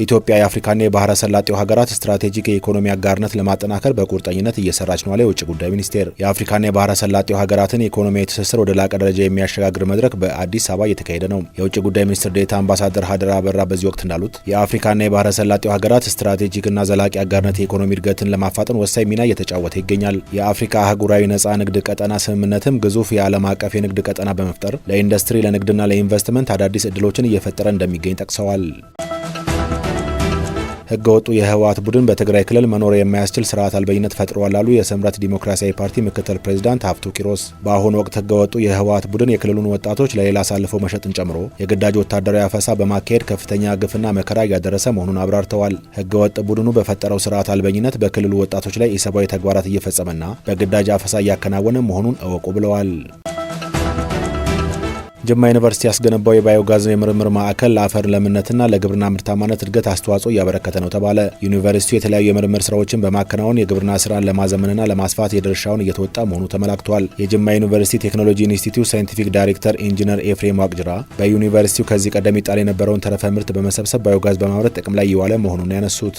ኢትዮጵያ የአፍሪካና የባህረ ሰላጤው ሀገራት ስትራቴጂክ የኢኮኖሚ አጋርነት ለማጠናከር በቁርጠኝነት እየሰራች ነው አለ የውጭ ጉዳይ ሚኒስቴር። የአፍሪካና የባህረ ሰላጤው ሀገራትን የኢኮኖሚያዊ ትስስር ወደ ላቀ ደረጃ የሚያሸጋግር መድረክ በአዲስ አበባ እየተካሄደ ነው። የውጭ ጉዳይ ሚኒስትር ዴኤታ አምባሳደር ሀደራ አበራ በዚህ ወቅት እንዳሉት የአፍሪካና የባህረ ሰላጤው ሀገራት ስትራቴጂክና ዘላቂ አጋርነት የኢኮኖሚ እድገትን ለማፋጠን ወሳኝ ሚና እየተጫወተ ይገኛል። የአፍሪካ አህጉራዊ ነጻ ንግድ ቀጠና ስምምነትም ግዙፍ የዓለም አቀፍ የንግድ ቀጠና በመፍጠር ለኢንዱስትሪ ለንግድና ለኢንቨስትመንት አዳዲስ እድሎችን እየፈጠረ እንደሚገኝ ጠቅሰዋል። ህገወጡ የህወሓት ቡድን በትግራይ ክልል መኖር የማያስችል ስርዓት አልበኝነት ፈጥሯል አሉ የስምረት ዲሞክራሲያዊ ፓርቲ ምክትል ፕሬዚዳንት ሀፍቱ ኪሮስ። በአሁኑ ወቅት ህገወጡ የህወሓት ቡድን የክልሉን ወጣቶች ለሌላ አሳልፈው መሸጥን ጨምሮ የግዳጅ ወታደራዊ አፈሳ በማካሄድ ከፍተኛ ግፍና መከራ እያደረሰ መሆኑን አብራርተዋል። ህገወጥ ቡድኑ በፈጠረው ስርዓት አልበኝነት በክልሉ ወጣቶች ላይ ኢሰብአዊ ተግባራት እየፈጸመና በግዳጅ አፈሳ እያከናወነ መሆኑን እወቁ ብለዋል። ጅማ ዩኒቨርሲቲ ያስገነባው የባዮጋዝ የምርምር ማዕከል ለአፈር ለምነትና ለግብርና ምርታማነት እድገት አስተዋጽኦ እያበረከተ ነው ተባለ። ዩኒቨርሲቲው የተለያዩ የምርምር ስራዎችን በማከናወን የግብርና ስራን ለማዘመንና ለማስፋት የድርሻውን እየተወጣ መሆኑ ተመላክቷል። የጅማ ዩኒቨርሲቲ ቴክኖሎጂ ኢንስቲትዩት ሳይንቲፊክ ዳይሬክተር ኢንጂነር ኤፍሬም ዋቅጅራ በዩኒቨርሲቲው ከዚህ ቀደም ይጣል የነበረውን ተረፈ ምርት በመሰብሰብ ባዮጋዝ በማምረት ጥቅም ላይ እየዋለ መሆኑን ያነሱት